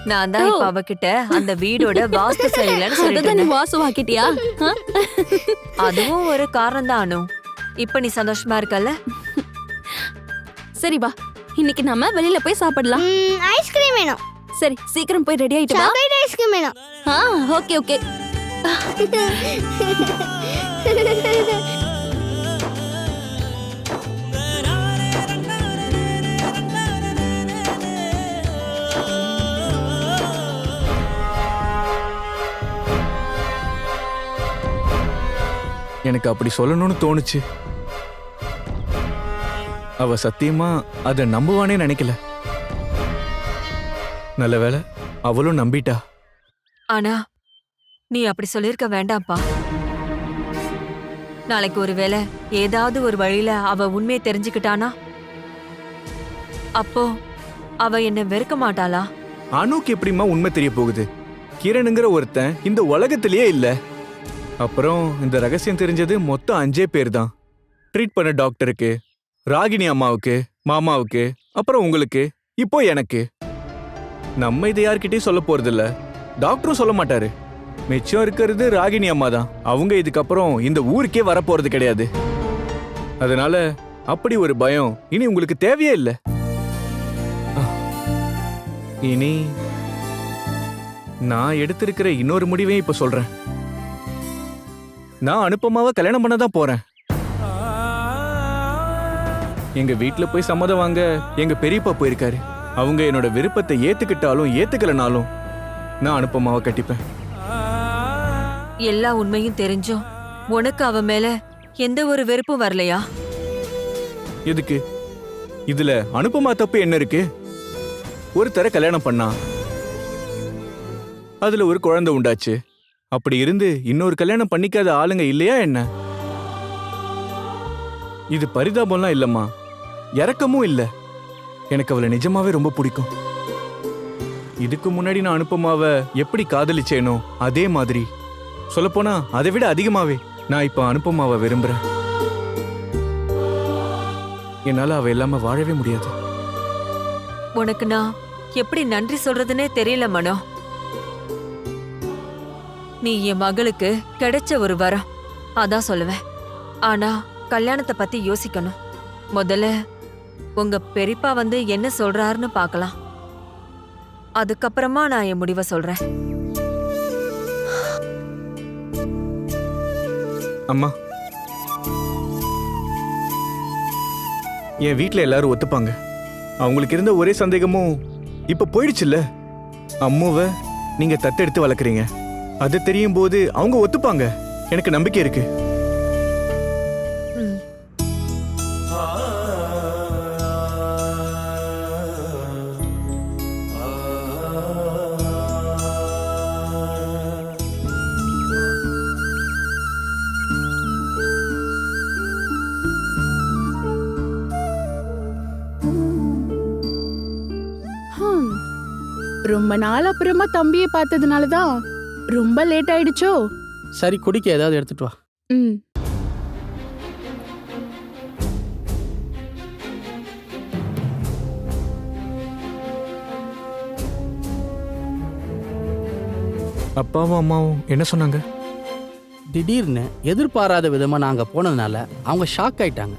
நான் தான் இப்ப அவகிட்ட அந்த வீடோட வாஸ்து சரியில்லைன்னு அதுதான் நீ சொல்லிட்டேன். வாசுவாக்கிட்டியா? அதுவும் ஒரு காரணம் தான் அனு. இப்ப நீ சந்தோஷமா இருக்கல்ல? சரி வா, இன்னைக்கு நம்ம வெளியில போய் சாப்பிடலாம். ஐஸ்கிரீம் வேணும். சரி சீக்கிரம் போய் ரெடி ஆயிட்டு வா. சாக்லேட் ஐஸ்கிரீம் வேணும். Okay okay. எனக்கு அப்படி சொல்லணும்னு தோணுச்சு. அவ சத்தியமா அதை நம்புவானே நினைக்கல. நல்ல வேளை அவளும் நம்பிட்டா. ஆனா நீ அப்படி சொல்லிருக்க வேண்டாம்ப்பா. நாளைக்கு ஒருவேளை ஏதாவது ஒரு வழியில அவ உண்மையை தெரிஞ்சுக்கிட்டானா, அப்போ அவ என்ன வெறுக்க மாட்டாளா? அனுக்கு எப்படிம்மா உண்மை தெரிய போகுது? கிரணுங்கிற ஒருத்தன் இந்த உலகத்திலேயே இல்ல. அப்புறம் இந்த ரகசியம் தெரிஞ்சது மொத்தம் 5 பேர் தான். ட்ரீட் பண்ண டாக்டருக்கு, ராகினி அம்மாவுக்கு, மாமாவுக்கு, அப்புறம் உங்களுக்கு, இப்போ எனக்கு. நம்ம இதை யார்கிட்டயும் சொல்ல போறதில்ல. டாக்டரும் சொல்ல மாட்டாரு. மிச்சம் இருக்கிறது ராகினி அம்மா தான். அவங்க இதுக்கப்புறம் இந்த ஊருக்கே வரப்போறது கிடையாது. அதனால அப்படி ஒரு பயம் இனி உங்களுக்கு தேவையே இல்லை. இனி நான் எடுத்திருக்கிற இன்னொரு முடிவையும் இப்ப சொல்றேன். நான் அனுப்பமாவ கல்யாணம் பண்ண தான் போறேன். எங்க வீட்டுல போய் சம்மதம் வாங்க எங்க பெரியப்பா போயிருக்காரு. அவங்க என்னோட விருப்பத்தை ஏத்துக்கிட்டாலும் ஏத்துக்கலனாலும் நான் அனுப்பமாவ கட்டிப்பேன். எல்லா உண்மையும் தெரிஞ்சும் உனக்கு அவ மேல எந்த ஒரு வெறுப்பும் வரலையா? எதுக்கு? இதுல அனுப்பமா தப்பு என்ன இருக்கு? ஒருத்தர கல்யாணம் பண்ணா, அதுல ஒரு குழந்தை உண்டாச்சு. அப்படி இருந்து இன்னொரு கல்யாணம் பண்ணிக்காத ஆளுங்க இல்லையா என்ன? இது பரிதாபம்லாம் இல்லம்மா, இரக்கமும் இல்ல. எனக்கு அவளை நிஜமாவே ரொம்ப பிடிக்கும். இதுக்கு முன்னாடி நான் அனுப்பமாவ எப்படி காதலிச்சேனோ அதே மாதிரி, சொல்லப்போனா அதை விட அதிகமாவே நான் இப்ப அனுப்பமாவ விரும்புறேன். என்னால அவ இல்லாம வாழவே முடியாது. உனக்கு நான் எப்படி நன்றி சொல்றதுன்னே தெரியல மனோ. நீ என் மகளுக்கு கிடைச்ச ஒரு வரம், அதான் சொல்லுவேன். ஆனா கல்யாணத்தை பத்தி யோசிக்கணும். முதல்ல உங்க பெரியப்பா வந்து என்ன சொல்றாருன்னு பார்க்கலாம். அதுக்கப்புறமா நான் என் முடிவை சொல்றேன். அம்மா, என் வீட்ல எல்லாரும் ஒத்துப்பாங்க. அவங்களுக்கு இருந்த ஒரே சந்தேகமும் இப்ப போயிடுச்சுல்ல. அம்முவை நீங்க தத்தெடுத்து வளர்க்குறீங்க, அது தெரியும் போது அவங்க ஒத்துப்பாங்க. எனக்கு நம்பிக்கை இருக்கு. ரொம்ப நாள் அப்புறமா தம்பியை பார்த்ததுனாலதான் ரொம்ப லேட் ஆயிடுச்சோ? சரி, குடிக்க ஏதாவது எடுத்துட்டு வா. ம். அப்பாவும் அம்மாவும் என்ன சொன்னாங்க? திடீர்னு எதிர்பாராத விதமாக நாங்கள் போனதுனால அவங்க ஷாக் ஆயிட்டாங்க.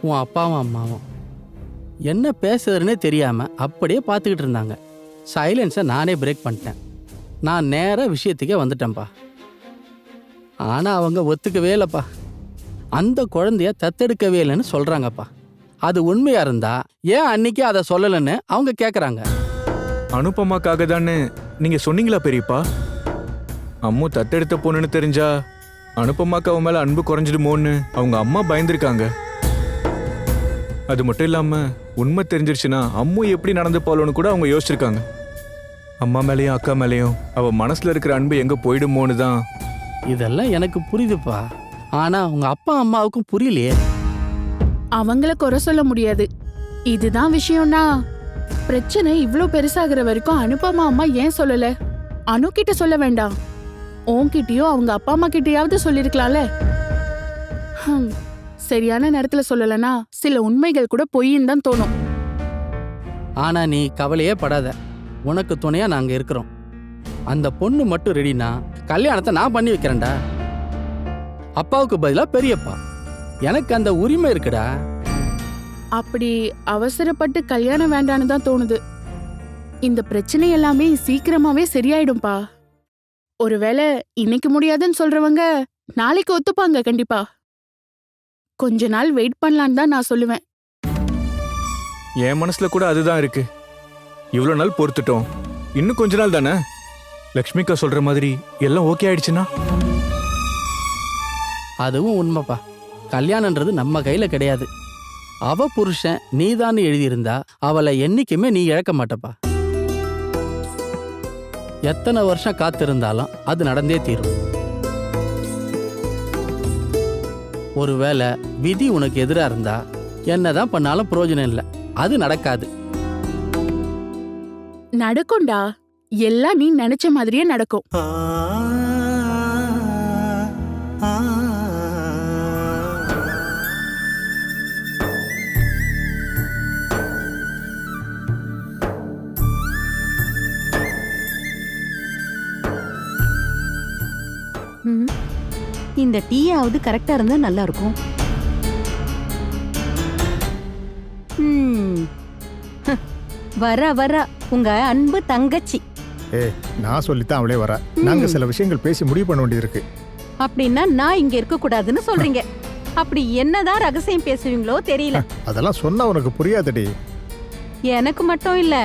உன் அப்பாவும் அம்மாவும் என்ன பேசுறதுன்னே தெரியாமல் அப்படியே பார்த்துக்கிட்டு இருந்தாங்க. சைலன்ஸை நானே பிரேக் பண்ணிட்டேன். நான் நேராக விஷயத்துக்கே வந்துட்டேன்ப்பா. ஆனால் அவங்க ஒத்துக்கவே இல்லைப்பா. அந்த குழந்தைய தத்தெடுக்கவே இல்லைன்னு சொல்கிறாங்கப்பா. அது உண்மையாக இருந்தா ஏன் அன்னைக்கு அதை சொல்லலைன்னு அவங்க கேட்குறாங்க. அனுப்பமாக்காக தானே நீங்க சொன்னீங்களா பெரியப்பா? அம்மு தத்தெடுத்த பொண்ணுன்னு தெரிஞ்சா அனுப்பமாக்கு அவன் மேல அன்பு குறைஞ்சிடுமோன்னு அவங்க அம்மா பயந்துருக்காங்க. அது மட்டும் இல்லாம உண்மை தெரிஞ்சிருச்சுன்னா அம்மு எப்படி நடந்து போலன்னு கூட அவங்க யோசிச்சிருக்காங்க. அம்மா மேலேயும் அக்கா மேலேயும் அவ மனசுல இருக்கிற அன்பு எங்க போயிடுமோன்னு தான். இதெல்லாம் எனக்கு புரியுதுப்பா, ஆனா உங்க அப்பா அம்மாவுக்கும் புரியலையே. அவங்கள குறை சொல்ல முடியாது. இதுதான் விஷயம்னா பிரச்சனை இவ்ளோ பெருசாகிற வரைக்கும் அனுபமா அம்மா ஏன் சொல்லல? அனு கிட்ட சொல்ல வேண்டாம், உன்கிட்டயோ அவங்க அப்பா அம்மா கிட்டயாவது சொல்லிருக்கலாம்ல. சரியான நேரத்துல சொல்லலனா சில உண்மைகள் கூட பொய்ன்னு தான் தோணும். ஆனா நீ கவலையே படாத, உனக்கு துணையா நாங்க இருக்கிறோம். அந்த பொண்ணு மட்டும் ரெடினா கல்யாணத்தை நான் பண்ணி வைக்கிறேன்டா. அப்பாவுக்கு பதிலா பெரியப்பா, எனக்கு அந்த உரிமை இருக்குடா. அப்படி அவசரப்பட்டு கல்யாணம் வேண்டான்னு தான் தோணுது. இந்த பிரச்சனை எல்லாமே சீக்கிரமாவே சரியாயிடும்பா. ஒருவேளை இன்னைக்கு முடியாதுன்னு சொல்றவங்க நாளைக்கு ஒத்துப்பாங்க கண்டிப்பா. கொஞ்ச நாள் வெயிட் பண்ணலான்னு தான் நான் சொல்லுவேன். என் மனசுல கூட அதுதான் இருக்கு. இவ்வளோ நாள் பொறுத்துட்டோம், இன்னும் கொஞ்ச நாள் தானே. லக்ஷ்மிக்கா சொல்ற மாதிரி எல்லாம் ஓகே ஆயிடுச்சுன்னா? அதுவும் உண்மைப்பா. கல்யாணன்றது நம்ம கையில கிடையாது. அவ புருஷன் நீதான்னு எழுதியிருந்தா அவளை என்னைக்குமே நீ இழக்க மாட்டப்பா. எத்தனை வருஷம் காத்திருந்தாலும் அது நடந்தே தீரும். ஒருவேளை விதி உனக்கு எதிரா இருந்தா என்னதான் பண்ணாலும் பிரயோஜனம் இல்லை, அது நடக்காது. நடக்கும்டா, எல்லாம் நீ நினைச்ச மாதிரியே நடக்கும். இந்த டீயாவது கரெக்டா இருந்தா நல்லா இருக்கும். வர வர உங்க அன்பு தங்கச்சி. நான் சொல்லித்தான் அவளே வர. நாங்க சில விஷயங்கள் பேசி முடிவு பண்ண வேண்டியிருக்கு. அப்படின்னா நான் இங்க இருக்க கூடாதுன்னு சொல்றீங்க. அப்படி என்னதான் ரகசியம் பேசுவீங்களோ தெரியல. அதெல்லாம் சொன்னா உனக்கு புரியாதடி. எனக்கு மட்டும் இல்ல,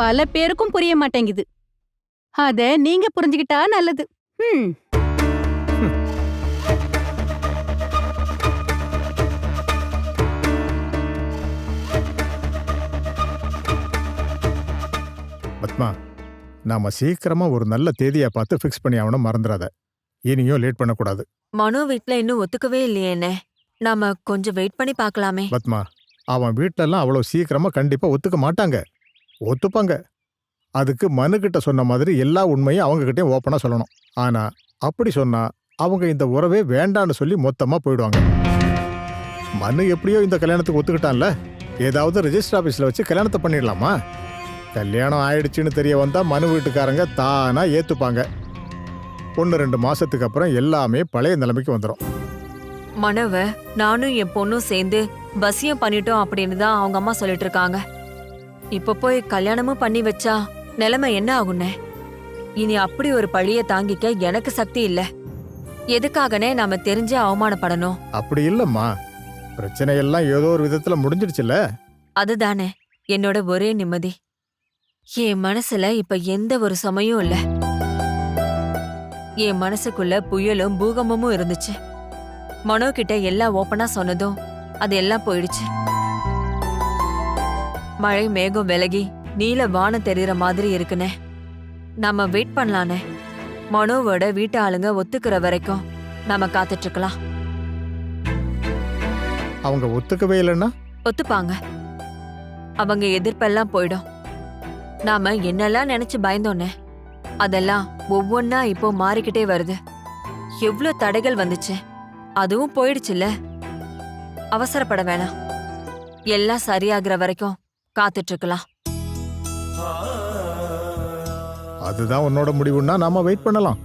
பல பேருக்கும் புரிய மாட்டேங்குது. அத நீங்க புரிஞ்சுக்கிட்டா நல்லது. பத்மா, நாம சீக்கிரமா ஒரு நல்ல தேதியா பார்த்து ஃபிக்ஸ் பண்ணி ஆகணும், மறந்துடாத. இனியும் லேட் பண்ணக்கூடாது. மனோ வீட்ல இன்னும் ஒத்துக்கவே இல்லையே என்ன, நாம கொஞ்சம் வெயிட் பண்ணி பார்க்கலாமே. பத்மா, அவன் வீட்ல எல்லாம் அவ்வளவு சீக்கிரமா கண்டிப்பா ஒத்துக்க மாட்டாங்க. ஒத்துப்பாங்க. அதுக்கு மனுக்கிட்ட சொன்ன மாதிரி எல்லா உண்மையும் அவங்க கிட்டே ஓப்பனா சொல்லணும். ஆனா அப்படி சொன்னா அவங்க இந்த உறவே வேண்டான்னு சொல்லி மொத்தமா போயிடுவாங்க. மனு எப்படியோ இந்த கல்யாணத்துக்கு ஒத்துக்கிட்டான்ல, ஏதாவது ரெஜிஸ்டர் ஆபீஸ்ல வச்சு கல்யாணத்தை பண்ணிடலாமா? கல்யாணம் ஆயிடுச்சுன்னு தெரிய வந்தா மனு வீட்டுக்காரங்க தானா ஏத்துப்பாங்க. 1-2 மாசத்துக்கு அப்புறம் எல்லாமே பழைய நிலைமைக்கு வந்துடும். மனோவ நானும் என் பொண்ணும் சேர்ந்து பஸ்ஸையும் பண்ணிட்டோம் அப்படின்னு தான் அவங்க அம்மா சொல்லிட்டு இருக்காங்க. இப்ப போய் கல்யாணமும் பண்ணி வச்சா நிலைமை என்ன ஆகுன்னே? இனி அப்படி ஒரு பழிய தாங்கிக்க எனக்கு சக்தி இல்ல. எதுக்காகனே நாம தெரிஞ்சே அவமானப்படணும்? அப்படி இல்லம்மா, பிரச்சனை எல்லாம் ஏதோ ஒரு விதத்துல முடிஞ்சிடுச்சுல்ல. அதுதானே என்னோட ஒரே நிம்மதி. என் மனசுல இப்ப எந்த ஒரு சுமையும் இல்ல. என் மனசுக்குள்ள புயலும் பூகம்பமும் இருந்துச்சு. மனோ கிட்ட எல்லாம் ஓப்பனா சொன்னதும் அது எல்லாம் போயிடுச்சு. மழை மேகம் விலகி நீல வானம் தெரியற மாதிரி இருக்குனே. நாம வெயிட் பண்ணலானே. மனோவோட வீட்டு ஆளுங்க ஒத்துக்கிற வரைக்கும் நாம காத்துட்டு இருக்கலாம். அவங்க ஒத்துக்கவே இல்லைன்னா? ஒத்துப்பாங்க. அவங்க எதிர்ப்பெல்லாம் போயிடும். நாம என்னெல்லாம் நினைச்சு பயந்தோன்னே அதெல்லாம் ஒவ்வொன்னா இப்போ மாறிக்கிட்டே வருது. எவ்ளோ தடைகள் வந்துச்சு, அதுவும் போயிடுச்சுல்ல. அவசரப்பட வேணாம். எல்லாம் சரியாகிற வரைக்கும் காத்துட்டு இருக்கலாம். அதுதான் உன்னோட முடிவுன்னா நாம வெயிட் பண்ணலாம்.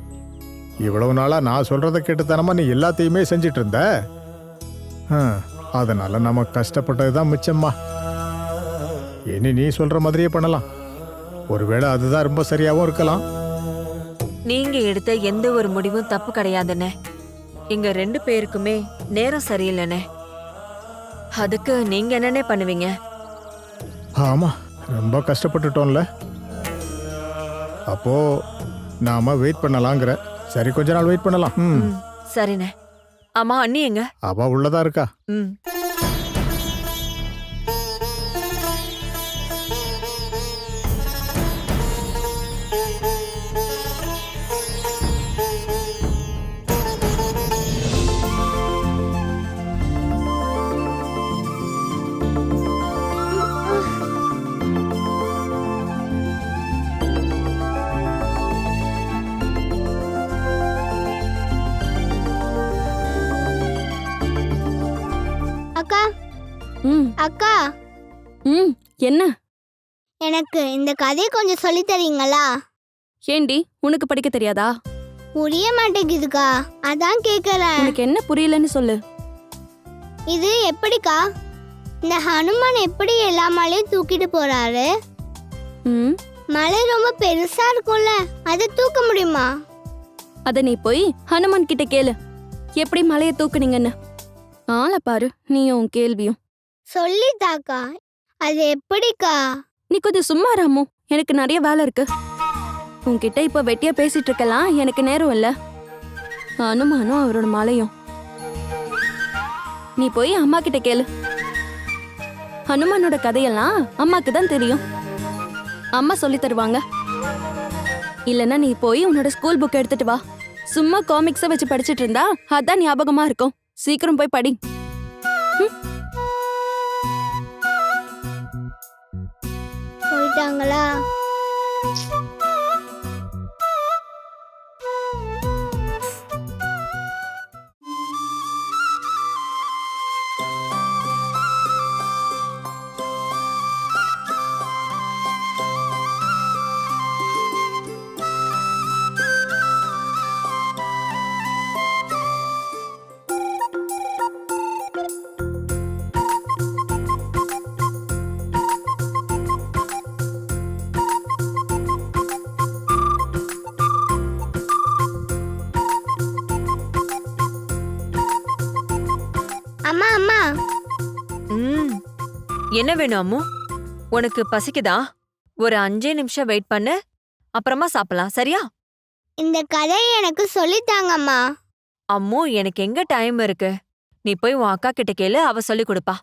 இவ்வளவு நாளா நான் சொல்றதை கேட்டுத்தானமா நீ எல்லாத்தையுமே செஞ்சிட்டு இருந்த. அதனால நம்ம கஷ்டப்பட்டதுதான் மிச்சம்மா. இனி நீ சொல்ற மாதிரியே பண்ணலாம். ஒருவேளை அதுதான் ரொம்ப சரியாவும் இருக்கலாம். நீங்க எடுத்த எந்த ஒரு முடிவும் தப்பு கிடையாதுண்ணே. எங்க 2 பேருக்குமே நேரம் சரியில்லைண்ணே. அதுக்கு நீங்க என்னன்னே பண்ணுவீங்க? ஆமா, ரொம்ப கஷ்டப்பட்டுட்டோம்ல. அப்போ நாம வெயிட் பண்ணலாங்கிற. சரி, கொஞ்ச நாள் வெயிட் பண்ணலாம். சரிண்ணே. ஆமா, அண்ணி எங்க? அவ உள்ளதா இருக்கா. என்ன? எனக்கு இந்த கதையை கொஞ்சம் சொல்லித் தரீங்களா? ஏண்டி உனக்கு படிக்க தெரியாதா? புரிய மாட்டேங்குதுக்கா, அதான் கேக்குறேன். உனக்கு என்ன புரியலன்னு சொல்லு. இது எப்படிக்கா? இந்த ஹனுமான் எப்படி எல்லா மலையும் தூக்கிட்டு போறாரு? ம் மலை ரொம்ப பெருசா இருக்கும்ல, அதை தூக்க முடியுமா? அத நீ போய் ஹனுமான் கிட்ட கேளு, எப்படி மலையை தூக்குனீங்கன்னு. ஆளை பாரு, நீயும் உன் கேள்வியும். சொல்லித்தாக்கா, அது எப்படிக்கா? நீ கொஞ்சம் சும்மா ராமு, எனக்கு நிறைய வேலை இருக்கு. உன்கிட்ட இப்ப வெட்டியா பேசிட்டு இருக்கலாம், எனக்கு நேரம் இல்ல. ஹனுமானும் அவரோட மலையும். நீ போய் அம்மா கிட்ட கேளு. ஹனுமானோட கதையெல்லாம் அம்மாக்கு தான் தெரியும், அம்மா சொல்லி தருவாங்க. இல்லனா நீ போய் உன்னோட ஸ்கூல் புக் எடுத்துட்டு வா. சும்மா காமிக்ஸை வச்சு படிச்சிட்டு இருந்தா அதான் ஞாபகமா இருக்கும். சீக்கிரம் போய் படி. போயிட்டாங்களா? அம்மா அம்மா, என்ன வேணும் அம்மு? உனக்கு பசிக்குதா? ஒரு 5 நிமிஷம் வெயிட் பண்ணு, அப்புறமா சாப்பிடலாம், சரியா? இந்த கதையை எனக்கு சொல்லித்தாங்கம்மா. அம்மு, எனக்கு எங்க டைம் இருக்கு? நீ போய் உன் அக்கா கிட்ட கேளு, அவ சொல்லி கொடுப்பா.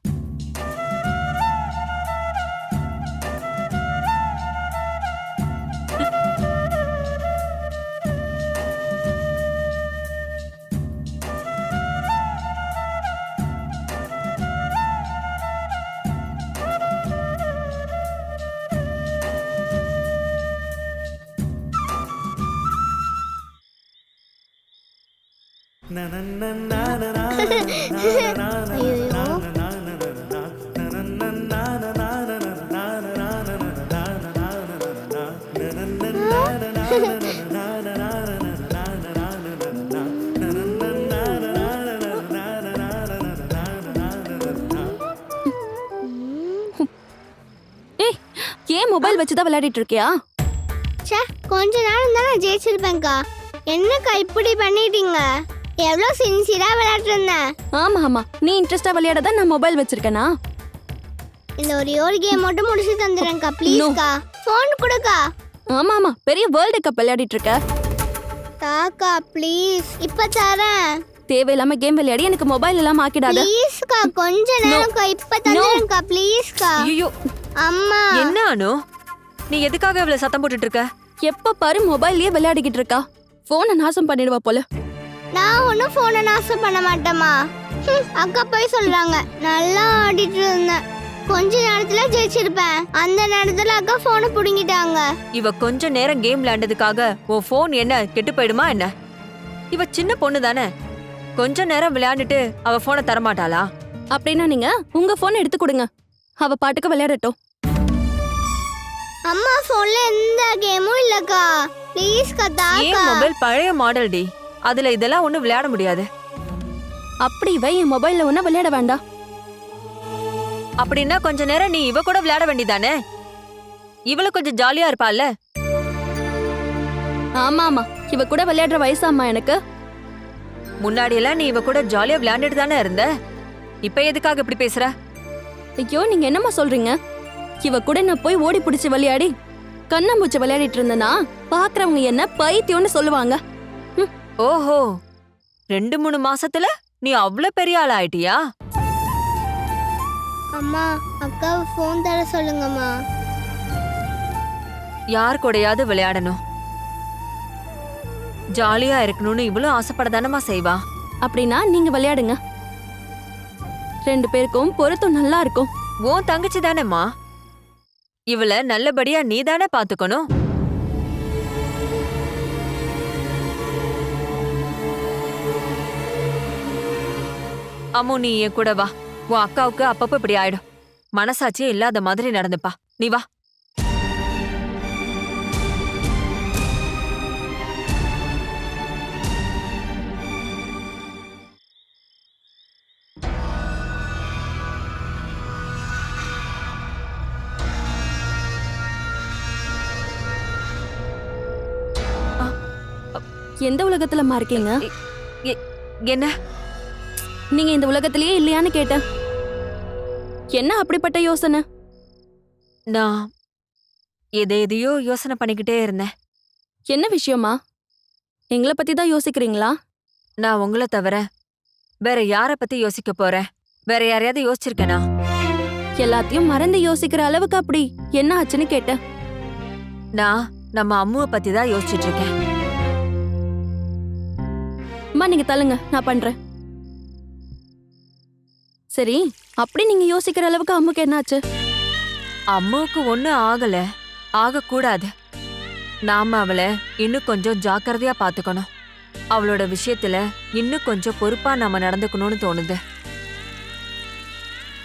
ஏய், ஏன் மொபைல் வச்சுதான் விளையாடிட்டு இருக்கியா? ச்சே, கொஞ்ச நேரம் தான் நான் ஜெயிச்சிருப்பேன்க்கா. என்னக்கா இப்படி பண்ணிட்டீங்க? எவ்வளோ சின்சியரா விளையாட்டு இருந்தேன். ஆமா ஆமா, நீ இன்ட்ரெஸ்டா விளையாட தான் நான் மொபைல் வச்சிருக்கேனா? இந்த ஒரு கேம் மட்டும் முடிச்சு தந்துடுறேன்க்கா, ப்ளீஸ்க்கா. ஃபோன் கொடுக்கா. ஆமா ஆமா, பெரிய வேர்ல்டு கப் விளையாடிட்டு இருக்க. தாக்கா ப்ளீஸ், இப்ப தரேன். தேவையில்லாம கேம் விளையாடி எனக்கு மொபைல் எல்லாம் ஆக்கிடாத. ப்ளீஸ்க்கா, கொஞ்ச நேரம்க்கா, இப்ப தந்துடுறேன்க்கா, ப்ளீஸ்க்கா. ஐயோ, அம்மா. என்ன அனு, நீ எதுக்காக இவ்வளவு சத்தம் போட்டுட்டு இருக்க? எப்ப பாரு மொபைல்லயே விளையாடிக்கிட்டு இருக்கா. போனை நாசம் பண்ணிடுவா போல. நான் ஒன்னும் போனை நாசம் பண்ண மாட்டேமா. அக்கா போய் சொல்றாங்க. நல்லா ஆடிட்டு இருந்தேன், கொஞ்ச நேரத்துல ஜெயிச்சிருப்பேன். அந்த நேரத்துல அக்கா போனை புடுங்கிட்டாங்க. இவ கொஞ்ச நேரம் கேம் விளையாண்டதுக்காக உன் போன் என்ன கெட்டு போயிடுமா என்ன? இவ சின்ன பொண்ணு தானே, கொஞ்ச நேரம் விளையாண்டுட்டு அவ போனை தரமாட்டாளா? அப்படின்னா நீங்க உங்க போனை எடுத்து கொடுங்க, அவ பாட்டுக்கு விளையாடட்டும். அம்மா போன்ல எந்த கேமும் இல்லக்கா, ப்ளீஸ்க்கா தாக்கா. ஏன் மொபைல் பழைய மாடல் டி, அதுல இதெல்லாம் ஒண்ணு விளையாட முடியாது. அப்படி இவ என் மொபைல்ல ஒண்ணு விளையாட வேண்டாம். அப்படின்னா கொஞ்ச நேரம் நீ இவ கூட விளையாட வேண்டியதானே? இவளு கொஞ்சம் ஜாலியா இருப்பாள்ல. ஆமா ஆமா, இவ கூட விளையாடுற வயசாம்மா எனக்கு. முன்னாடி எல்லாம் நீ இவ கூட ஜாலியா விளையாண்டுட்டு தானே இருந்த, இப்ப எதுக்காக இப்படி பேசுற? ஐயோ, நீங்க என்னம்மா சொல்றீங்க? இவ கூட நான் போய் ஓடி பிடிச்சு விளையாடி கண்ணாமூச்சி விளையாடிட்டு இருந்தேனா பாக்குறவங்க என்ன பைத்தியம்னு சொல்லுவாங்க. ஓஹோ, 2-3 மாசத்துல நீ அவ்வளவு பெரிய ஆள் ஆயிட்டியா? அம்மா, அக்காவை போன் தர சொல்லுங்கம்மா. யார் கூடயாவது விளையாடணும், ஜாலியா இருக்கணும்னு இவ்வளவு ஆசைப்படதானமா செய்வா. அப்படின்னா நீங்க விளையாடுங்க, 2 பேருக்கும் பொருத்தம் நல்லா இருக்கும். உன் தங்கச்சி தானேம்மா, இவள நல்லபடியா நீ தானே பாத்துக்கணும். அம்மு, நீ என் கூட வா. உன் அக்காவுக்கு அப்பப்ப இப்படி ஆயிடும். மனசாட்சியே இல்லாத மாதிரி நடந்துப்பா. நீ வா. எந்த உலகத்துலமா இருக்கீங்க? என்ன? நீங்க இந்த உலகத்திலேயே இல்லையான்னு கேட்டேன். என்ன அப்படிப்பட்ட யோசனை? நான் எதையோ யோசனை பண்ணிக்கிட்டே இருந்தேன். என்ன விஷயமா? எங்களை பத்தி தான் யோசிக்கிறீங்களா? நான் உங்களை தவிர வேற யார பத்தி யோசிக்க போறேன்? வேற யாரையாவது யோசிச்சிருக்கேனா? எல்லாத்தையும் மறந்து யோசிக்கிற அளவுக்கு அப்படி என்ன ஆச்சுன்னு கேட்டேன். நான் நம்ம அம்முவை பத்தி தான் யோசிச்சுட்டு இருக்கேன். அம்மா நீங்க தள்ளுங்க, நான் பண்றேன். சரி, அப்படி நீங்க யோசிக்கிற அளவுக்கு அம்முக்கு என்னாச்சு? அம்மாவுக்கு ஒண்ணும் ஆகல, ஆகக்கூடாது. நாம அவளை இன்னும் கொஞ்சம் ஜாக்கிரதையா பாத்துக்கணும். அவளோட விஷயத்துல இன்னும் கொஞ்சம் பொறுப்பா நாம நடந்துக்கணும்னு தோணுது.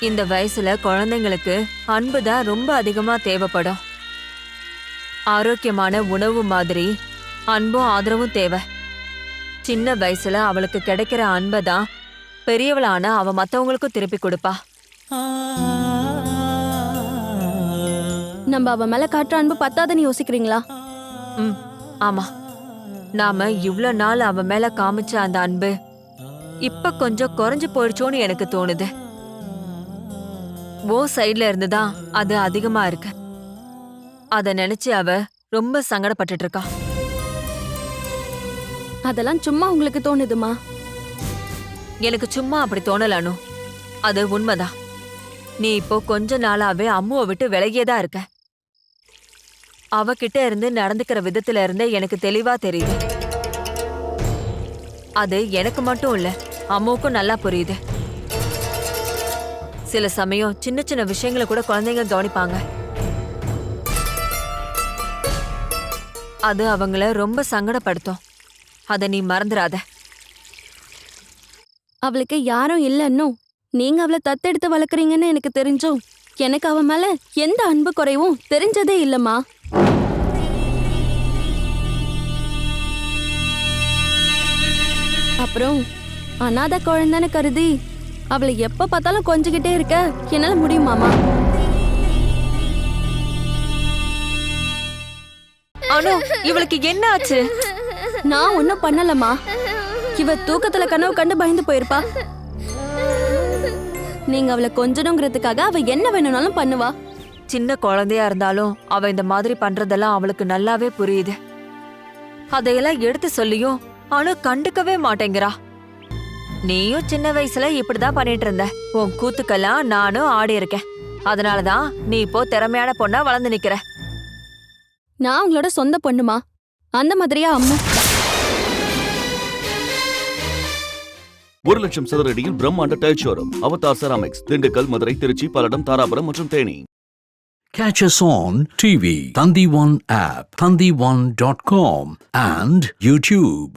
இந்த வயசுல குழந்தைங்களுக்கு அன்புதான் ரொம்ப அதிகமா தேவைப்படும். ஆரோக்கியமான உணவு மாதிரி அன்பும் ஆதரவும் தேவை. சின்ன வயசுல அவளுக்கு கிடைக்கிற அன்பைதான் பெரியவளான அவ மத்தவங்களுக்கும் திருப்பி கொடுப்பா. நம்ம அவ மேல காட்டுற அன்பு பத்தாதுன்னு யோசிக்கிறீங்களா? ஆமா, நாம இவ்ளோ நாள் அவ மேல காமிச்ச அந்த அன்பு இப்ப கொஞ்சம் குறைஞ்சு போயிடுச்சோன்னு எனக்கு தோணுது. ஓ சைட்ல இருந்துதான் அது அதிகமா இருக்கு. அத நினைச்சு அவ ரொம்ப சங்கடப்பட்டுட்டு இருக்கா. அதெல்லாம் சும்மா உங்களுக்கு தோணுதுமா? எனக்கு சும்மா அப்படி தோணலானு, அது உண்மைதான். நீ இப்போ கொஞ்ச நாளாவே அம்முவை விட்டு விலகியதா இருக்க. அவகிட்ட இருந்து நடந்துக்கிற விதத்துல இருந்து எனக்கு தெளிவா தெரியுது. அது எனக்கு மட்டும் இல்ல, அம்முவுக்கும் நல்லா புரியுது. சில சமயம் சின்ன சின்ன விஷயங்களை கூட குழந்தைங்க கவனிப்பாங்க. அது அவங்கள ரொம்ப சங்கடப்படுத்தும். அத நீ மறந்துடாத. அவளுக்கு யாரும் இல்லைன்னும் நீங்க அவளை தத்தெடுத்து வளர்க்குறீங்கன்னு எனக்கு தெரிஞ்சும் எனக்கு அவ மேல எந்த அன்பு குறைவும் தெரிஞ்சதே இல்லம்மா. அப்புறம் அனாத குழந்தைன்னு கருதி அவளை எப்ப பார்த்தாலும் கொஞ்சிக்கிட்டே இருக்க என்னால முடியுமாமா? அனு, இவளுக்கு என்ன ஆச்சு? நான் ஒன்னும் பண்ணலம்மா. இவ தூக்கத்துல கனவு கண்டு பயந்து போயிருப்பா. நீங்க அவளை கொஞ்சணுங்கிறதுக்காக அவ என்ன வேணும்னாலும் பண்ணுவா. சின்ன குழந்தையா இருந்தாலும் அவ இந்த மாதிரி பண்றதெல்லாம் அவளுக்கு நல்லாவே புரியுது. அதையெல்லாம் எடுத்து சொல்லியும் அனு கண்டுக்கவே மாட்டேங்கிறா. நீயும் சின்ன வயசுல இப்படிதான் பண்ணிட்டு இருந்த. உன் கூத்துக்கெல்லாம் நானும் ஆடி இருக்கேன். அதனாலதான் நீ இப்போ திறமையான பொண்ணா வளர்ந்து நிக்கிற. நான் உங்களோட சொந்த பொண்ணுமா? அந்த மாதிரியா அம்மா? 1,00,000 சதுர அடியில் பிரம்மாண்ட tile showroom Avatar Ceramics, Dindigul, Madurai, Trichy, Palladam, Dharapuram மற்றும் Theni. Catch us on TV, Thandivan app, thandivan.com and YouTube.